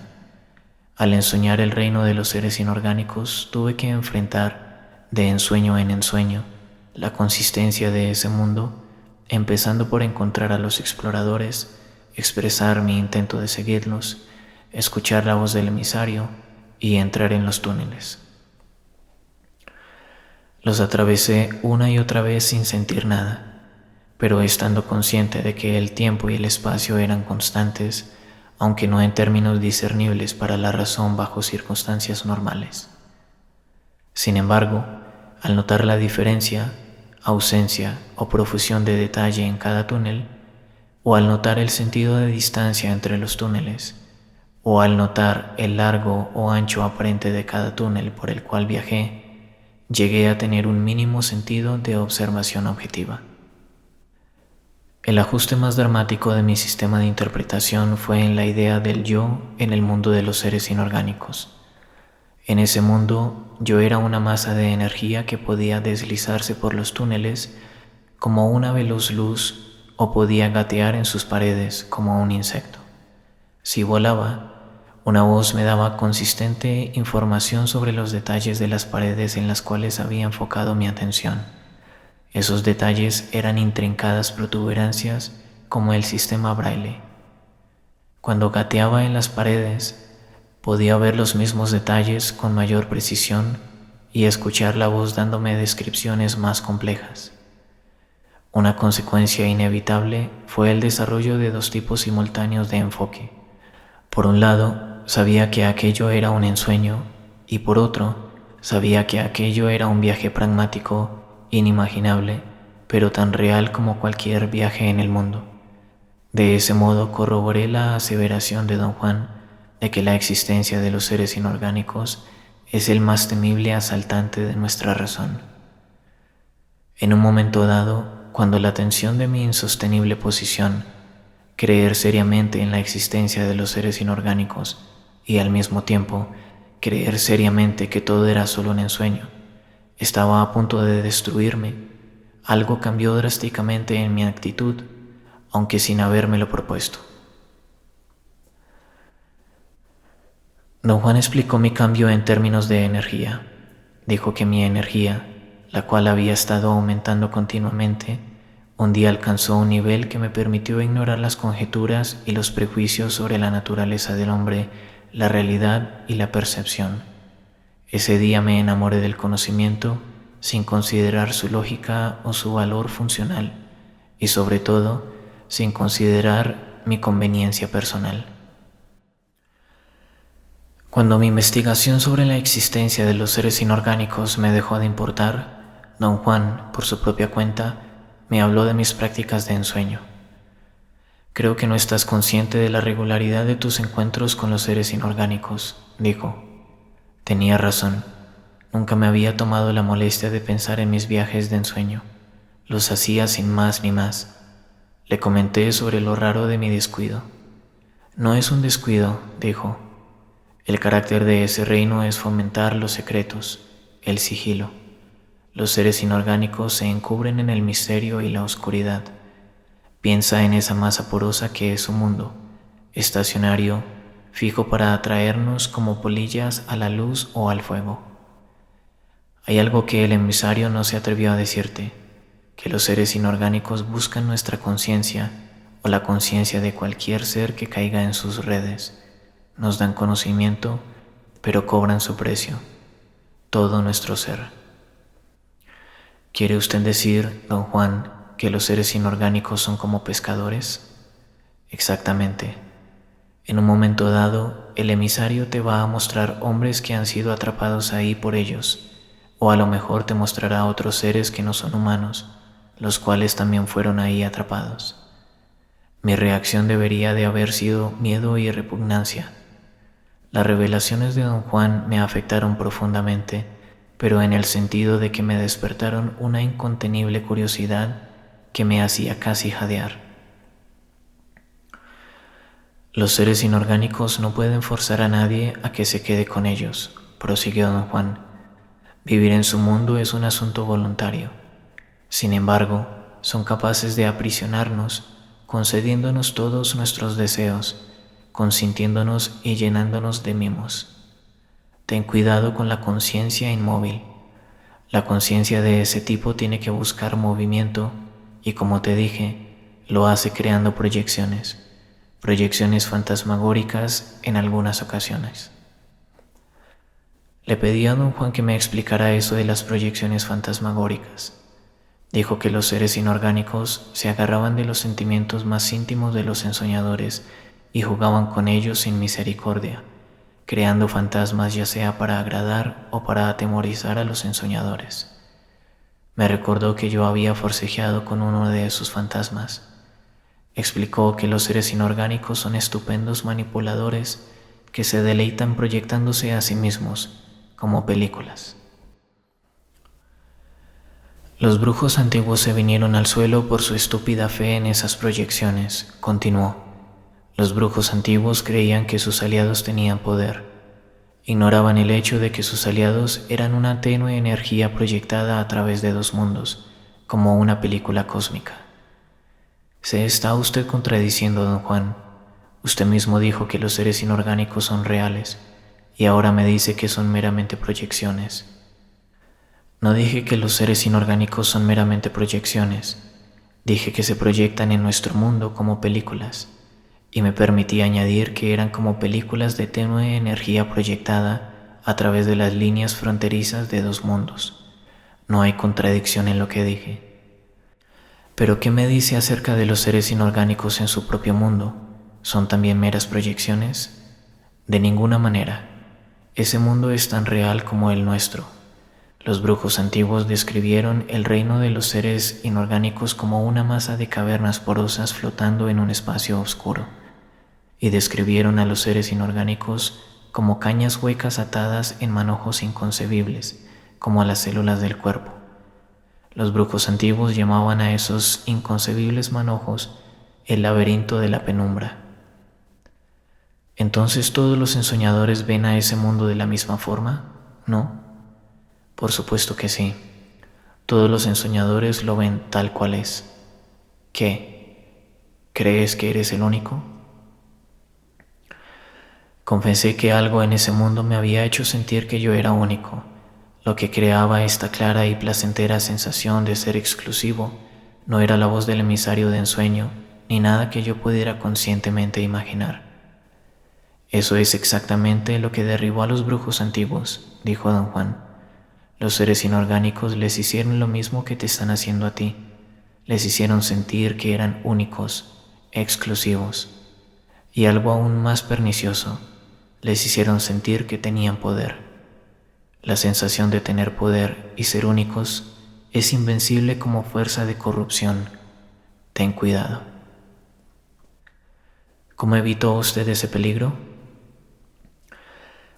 Al ensoñar el reino de los seres inorgánicos, tuve que enfrentar, de ensueño en ensueño, la consistencia de ese mundo, empezando por encontrar a los exploradores, expresar mi intento de seguirlos, escuchar la voz del emisario y entrar en los túneles. Los atravesé una y otra vez sin sentir nada, pero estando consciente de que el tiempo y el espacio eran constantes, aunque no en términos discernibles para la razón bajo circunstancias normales. Sin embargo, al notar la diferencia, ausencia o profusión de detalle en cada túnel, o al notar el sentido de distancia entre los túneles, o al notar el largo o ancho aparente de cada túnel por el cual viajé, llegué a tener un mínimo sentido de observación objetiva. El ajuste más dramático de mi sistema de interpretación fue en la idea del yo en el mundo de los seres inorgánicos. En ese mundo, yo era una masa de energía que podía deslizarse por los túneles como una veloz luz o podía gatear en sus paredes como un insecto. Si volaba, una voz me daba consistente información sobre los detalles de las paredes en las cuales había enfocado mi atención. Esos detalles eran intrincadas protuberancias como el sistema Braille. Cuando gateaba en las paredes, podía ver los mismos detalles con mayor precisión y escuchar la voz dándome descripciones más complejas. Una consecuencia inevitable fue el desarrollo de dos tipos simultáneos de enfoque. Por un lado, sabía que aquello era un ensueño y por otro, sabía que aquello era un viaje pragmático, inimaginable, pero tan real como cualquier viaje en el mundo. De ese modo corroboré la aseveración de Don Juan de que la existencia de los seres inorgánicos es el más temible asaltante de nuestra razón. En un momento dado, cuando la tensión de mi insostenible posición, creer seriamente en la existencia de los seres inorgánicos y al mismo tiempo creer seriamente que todo era solo un ensueño, estaba a punto de destruirme, algo cambió drásticamente en mi actitud, aunque sin habérmelo propuesto. Don Juan explicó mi cambio en términos de energía. Dijo que mi energía, la cual había estado aumentando continuamente, un día alcanzó un nivel que me permitió ignorar las conjeturas y los prejuicios sobre la naturaleza del hombre, la realidad y la percepción. Ese día me enamoré del conocimiento sin considerar su lógica o su valor funcional y sobre todo sin considerar mi conveniencia personal. Cuando mi investigación sobre la existencia de los seres inorgánicos me dejó de importar, Don Juan, por su propia cuenta, me habló de mis prácticas de ensueño. Creo que no estás consciente de la regularidad de tus encuentros con los seres inorgánicos, dijo. Tenía razón. Nunca me había tomado la molestia de pensar en mis viajes de ensueño. Los hacía sin más ni más. Le comenté sobre lo raro de mi descuido. No es un descuido, dijo. El carácter de ese reino es fomentar los secretos, el sigilo. Los seres inorgánicos se encubren en el misterio y la oscuridad. Piensa en esa masa porosa que es su mundo, estacionario, fijo para atraernos como polillas a la luz o al fuego. Hay algo que el emisario no se atrevió a decirte, que los seres inorgánicos buscan nuestra conciencia o la conciencia de cualquier ser que caiga en sus redes. Nos dan conocimiento, pero cobran su precio, todo nuestro ser. ¿Quiere usted decir, don Juan, que los seres inorgánicos son como pescadores? Exactamente. En un momento dado, el emisario te va a mostrar hombres que han sido atrapados ahí por ellos, o a lo mejor te mostrará otros seres que no son humanos, los cuales también fueron ahí atrapados. Mi reacción debería de haber sido miedo y repugnancia. Las revelaciones de don Juan me afectaron profundamente, pero en el sentido de que me despertaron una incontenible curiosidad que me hacía casi jadear. Los seres inorgánicos no pueden forzar a nadie a que se quede con ellos, prosiguió don Juan. Vivir en su mundo es un asunto voluntario. Sin embargo, son capaces de aprisionarnos, concediéndonos todos nuestros deseos, consintiéndonos y llenándonos de mimos. Ten cuidado con la conciencia inmóvil. La conciencia de ese tipo tiene que buscar movimiento y, como te dije, lo hace creando proyecciones fantasmagóricas en algunas ocasiones. Le pedí a don Juan que me explicara eso de las proyecciones fantasmagóricas. Dijo que los seres inorgánicos se agarraban de los sentimientos más íntimos de los ensoñadores y jugaban con ellos sin misericordia, creando fantasmas ya sea para agradar o para atemorizar a los ensoñadores. Me recordó que yo había forcejeado con uno de esos fantasmas. Explicó que los seres inorgánicos son estupendos manipuladores que se deleitan proyectándose a sí mismos, como películas. Los brujos antiguos se vinieron al suelo por su estúpida fe en esas proyecciones, continuó. Los brujos antiguos creían que sus aliados tenían poder. Ignoraban el hecho de que sus aliados eran una tenue energía proyectada a través de dos mundos, como una película cósmica. ¿Se está usted contradiciendo, don Juan? Usted mismo dijo que los seres inorgánicos son reales y ahora me dice que son meramente proyecciones. No dije que los seres inorgánicos son meramente proyecciones. Dije que se proyectan en nuestro mundo como películas, y me permití añadir que eran como películas de tenue energía proyectada a través de las líneas fronterizas de dos mundos. No hay contradicción en lo que dije. Pero ¿qué me dice acerca de los seres inorgánicos en su propio mundo? ¿Son también meras proyecciones? De ninguna manera. Ese mundo es tan real como el nuestro. Los brujos antiguos describieron el reino de los seres inorgánicos como una masa de cavernas porosas flotando en un espacio oscuro, y describieron a los seres inorgánicos como cañas huecas atadas en manojos inconcebibles, como a las células del cuerpo. Los brujos antiguos llamaban a esos inconcebibles manojos el laberinto de la penumbra. ¿Entonces todos los ensoñadores ven a ese mundo de la misma forma? ¿No? Por supuesto que sí. Todos los ensoñadores lo ven tal cual es. ¿Qué? ¿Crees que eres el único? Confesé que algo en ese mundo me había hecho sentir que yo era único. Lo que creaba esta clara y placentera sensación de ser exclusivo no era la voz del emisario de ensueño, ni nada que yo pudiera conscientemente imaginar. Eso es exactamente lo que derribó a los brujos antiguos, dijo don Juan. Los seres inorgánicos les hicieron lo mismo que te están haciendo a ti. Les hicieron sentir que eran únicos, exclusivos, y algo aún más pernicioso, les hicieron sentir que tenían poder. La sensación de tener poder y ser únicos es invencible como fuerza de corrupción. Ten cuidado. ¿Cómo evitó usted ese peligro?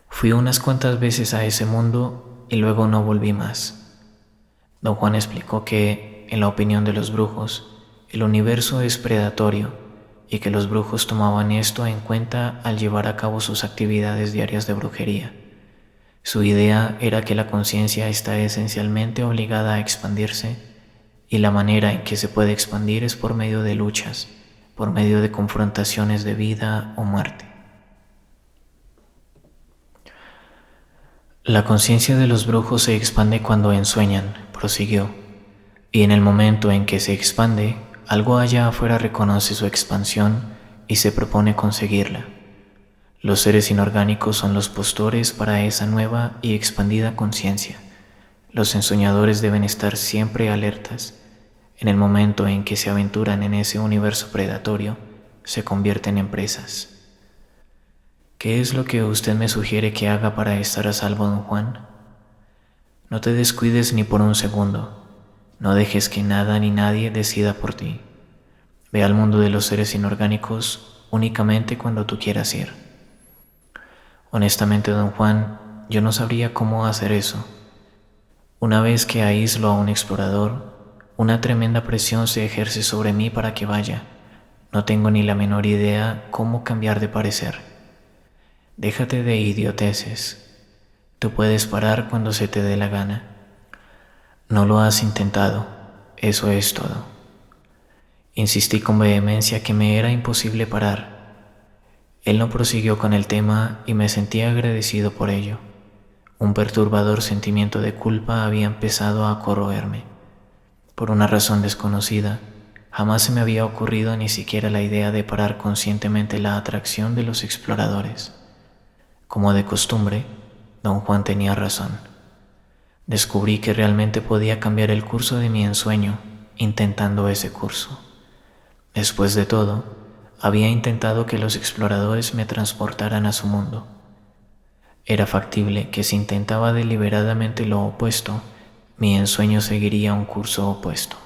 Fui unas cuantas veces a ese mundo y luego no volví más. Don Juan explicó que, en la opinión de los brujos, el universo es predatorio y que los brujos tomaban esto en cuenta al llevar a cabo sus actividades diarias de brujería. Su idea era que la conciencia está esencialmente obligada a expandirse y la manera en que se puede expandir es por medio de luchas, por medio de confrontaciones de vida o muerte. La conciencia de los brujos se expande cuando ensueñan, prosiguió, y en el momento en que se expande, algo allá afuera reconoce su expansión y se propone conseguirla. Los seres inorgánicos son los postores para esa nueva y expandida conciencia. Los ensoñadores deben estar siempre alertas. En el momento en que se aventuran en ese universo predatorio, se convierten en presas. ¿Qué es lo que usted me sugiere que haga para estar a salvo, don Juan? No te descuides ni por un segundo. No dejes que nada ni nadie decida por ti. Ve al mundo de los seres inorgánicos únicamente cuando tú quieras ir. Honestamente, don Juan, yo no sabría cómo hacer eso. Una vez que aíslo a un explorador, una tremenda presión se ejerce sobre mí para que vaya. No tengo ni la menor idea cómo cambiar de parecer. Déjate de idioteces. Tú puedes parar cuando se te dé la gana. No lo has intentado, eso es todo. Insistí con vehemencia que me era imposible parar. Él no prosiguió con el tema y me sentí agradecido por ello. Un perturbador sentimiento de culpa había empezado a corroerme. Por una razón desconocida, jamás se me había ocurrido ni siquiera la idea de parar conscientemente la atracción de los exploradores. Como de costumbre, don Juan tenía razón. Descubrí que realmente podía cambiar el curso de mi ensueño intentando ese curso. Después de todo, había intentado que los exploradores me transportaran a su mundo. Era factible que si intentaba deliberadamente lo opuesto, mi ensueño seguiría un curso opuesto.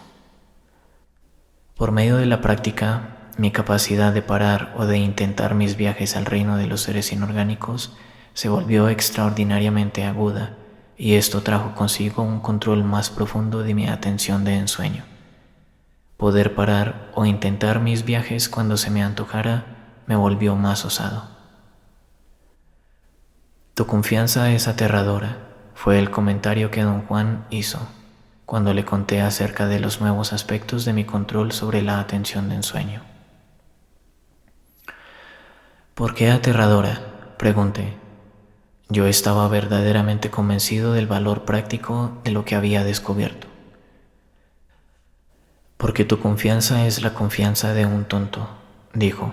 Por medio de la práctica, mi capacidad de parar o de intentar mis viajes al reino de los seres inorgánicos se volvió extraordinariamente aguda, y esto trajo consigo un control más profundo de mi atención de ensueño. Poder parar o intentar mis viajes cuando se me antojara me volvió más osado. Tu confianza es aterradora, fue el comentario que don Juan hizo. cuando le conté acerca de los nuevos aspectos de mi control sobre la atención de ensueño. ¿Por qué aterradora?, pregunté. Yo estaba verdaderamente convencido del valor práctico de lo que había descubierto. Porque tu confianza es la confianza de un tonto, dijo.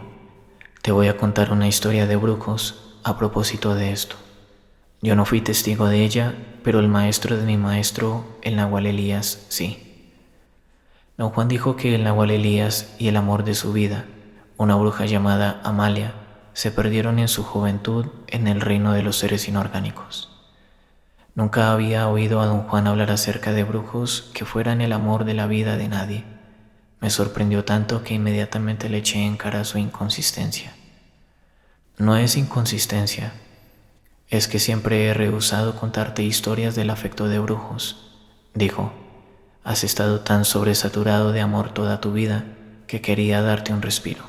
Te voy a contar una historia de brujos a propósito de esto. Yo no fui testigo de ella, pero el maestro de mi maestro, el Nahual Elías, sí. Don Juan dijo que el Nahual Elías y el amor de su vida, una bruja llamada Amalia, se perdieron en su juventud en el reino de los seres inorgánicos. Nunca había oído a don Juan hablar acerca de brujos que fueran el amor de la vida de nadie. Me sorprendió tanto que inmediatamente le eché en cara su inconsistencia. No es inconsistencia, es que siempre he rehusado contarte historias del afecto de brujos, dijo. Has estado tan sobresaturado de amor toda tu vida que quería darte un respiro.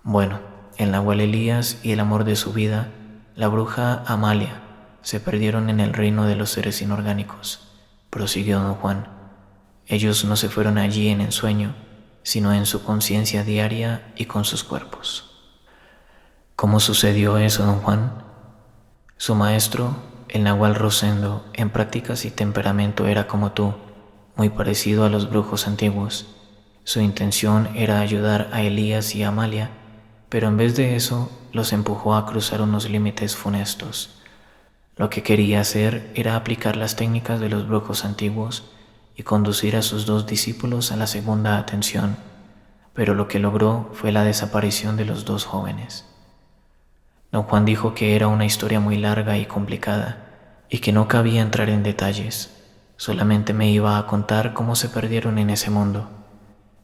Bueno, el Nahual Elías y el amor de su vida, la bruja Amalia, se perdieron en el reino de los seres inorgánicos, prosiguió don Juan. Ellos no se fueron allí en ensueño, sino en su conciencia diaria y con sus cuerpos. ¿Cómo sucedió eso, don Juan? Su maestro, el Nahual Rosendo, en prácticas y temperamento era como tú, muy parecido a los brujos antiguos. Su intención era ayudar a Elías y a Amalia, pero en vez de eso los empujó a cruzar unos límites funestos. Lo que quería hacer era aplicar las técnicas de los brujos antiguos y conducir a sus dos discípulos a la segunda atención, pero lo que logró fue la desaparición de los dos jóvenes. Don Juan dijo que era una historia muy larga y complicada y que no cabía entrar en detalles, solamente me iba a contar cómo se perdieron en ese mundo.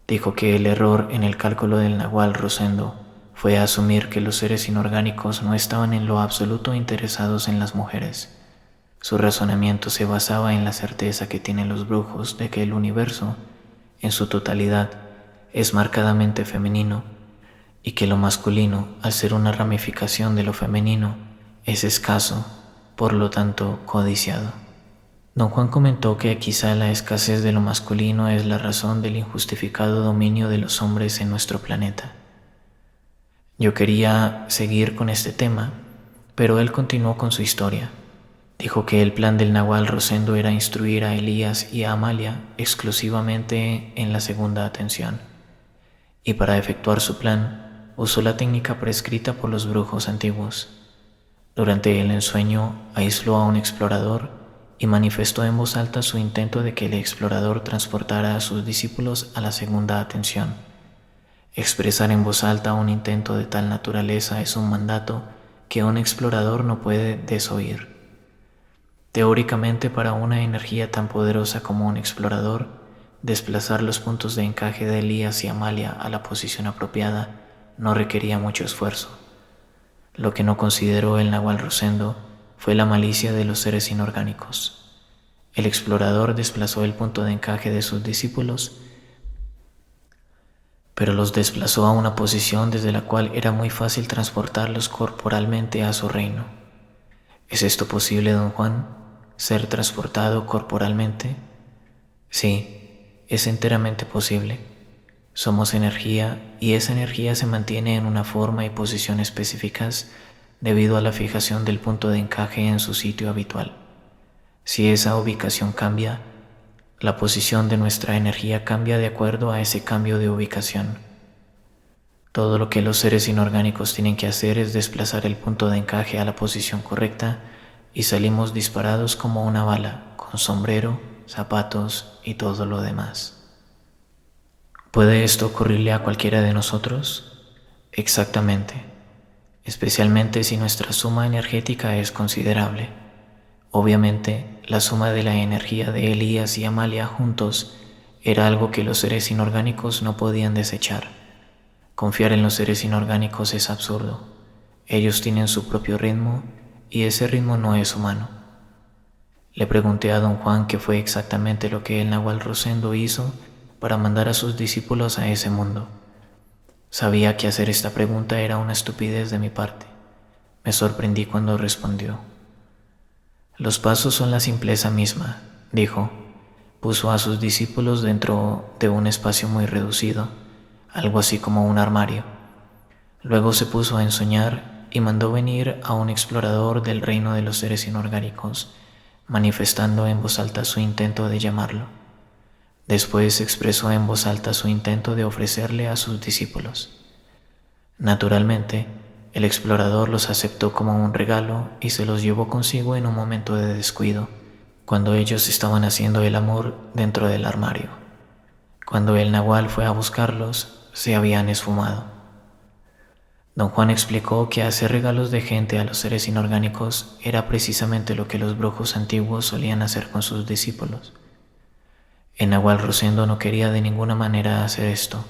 Dijo que el error en el cálculo del Nahual Rosendo fue asumir que los seres inorgánicos no estaban en lo absoluto interesados en las mujeres. Su razonamiento se basaba en la certeza que tienen los brujos de que el universo, en su totalidad, es marcadamente femenino y que lo masculino, al ser una ramificación de lo femenino, es escaso, por lo tanto codiciado. Don Juan comentó que quizá la escasez de lo masculino es la razón del injustificado dominio de los hombres en nuestro planeta. Yo quería seguir con este tema, pero él continuó con su historia. Dijo que el plan del Nahual Rosendo era instruir a Elías y a Amalia exclusivamente en la segunda atención, y para efectuar su plan usó la técnica prescrita por los brujos antiguos. Durante el ensueño aisló a un explorador y manifestó en voz alta su intento de que el explorador transportara a sus discípulos a la segunda atención. Expresar en voz alta un intento de tal naturaleza es un mandato que un explorador no puede desoír. Teóricamente, para una energía tan poderosa como un explorador, desplazar los puntos de encaje de Elías y Amalia a la posición apropiada no requería mucho esfuerzo. Lo que no consideró el Nahual Rosendo fue la malicia de los seres inorgánicos. El explorador desplazó el punto de encaje de sus discípulos, pero los desplazó a una posición desde la cual era muy fácil transportarlos corporalmente a su reino. ¿Es esto posible, don Juan? ¿Ser transportado corporalmente? Sí, es enteramente posible. Somos energía y esa energía se mantiene en una forma y posición específicas debido a la fijación del punto de encaje en su sitio habitual. Si esa ubicación cambia, la posición de nuestra energía cambia de acuerdo a ese cambio de ubicación. Todo lo que los seres inorgánicos tienen que hacer es desplazar el punto de encaje a la posición correcta y salimos disparados como una bala, con sombrero, zapatos y todo lo demás. ¿Puede esto ocurrirle a cualquiera de nosotros? Exactamente, especialmente si nuestra suma energética es considerable. Obviamente, la suma de la energía de Elías y Amalia juntos era algo que los seres inorgánicos no podían desechar. Confiar en los seres inorgánicos es absurdo. Ellos tienen su propio ritmo y ese ritmo no es humano. Le pregunté a don Juan qué fue exactamente lo que el Nahual Rosendo hizo para mandar a sus discípulos a ese mundo. Sabía que hacer esta pregunta era una estupidez de mi parte. Me sorprendí cuando respondió. Los pasos son la simpleza misma, dijo. Puso a sus discípulos dentro de un espacio muy reducido, algo así como un armario. Luego se puso a ensoñar y mandó venir a un explorador del reino de los seres inorgánicos, manifestando en voz alta su intento de llamarlo. Después expresó en voz alta su intento de ofrecerle a sus discípulos. Naturalmente, el explorador los aceptó como un regalo y se los llevó consigo en un momento de descuido, cuando ellos estaban haciendo el amor dentro del armario. Cuando el nahual fue a buscarlos, se habían esfumado. Don Juan explicó que hacer regalos de gente a los seres inorgánicos era precisamente lo que los brujos antiguos solían hacer con sus discípulos. El nahual Rosendo no quería de ninguna manera hacer esto.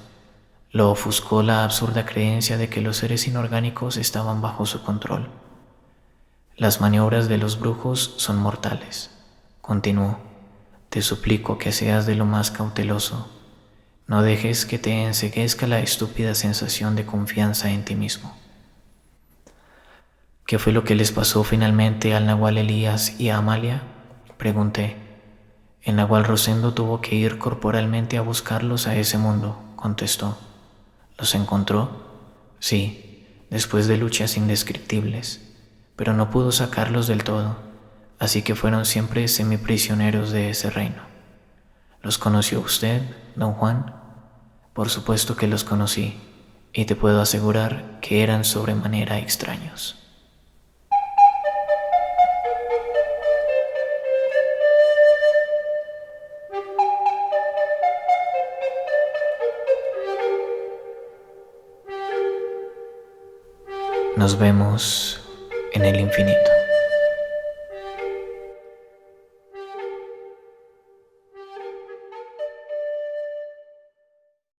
Lo ofuscó la absurda creencia de que los seres inorgánicos estaban bajo su control. Las maniobras de los brujos son mortales, continuó. Te suplico que seas de lo más cauteloso. No dejes que te enceguezca la estúpida sensación de confianza en ti mismo. ¿Qué fue lo que les pasó finalmente al nahual Elías y a Amalia?, pregunté. El nahual Rosendo tuvo que ir corporalmente a buscarlos a ese mundo, contestó. ¿Los encontró? Sí, después de luchas indescriptibles, pero no pudo sacarlos del todo, así que fueron siempre semiprisioneros de ese reino. ¿Los conoció usted, don Juan? Por supuesto que los conocí, y te puedo asegurar que eran sobremanera extraños. Nos vemos en el infinito.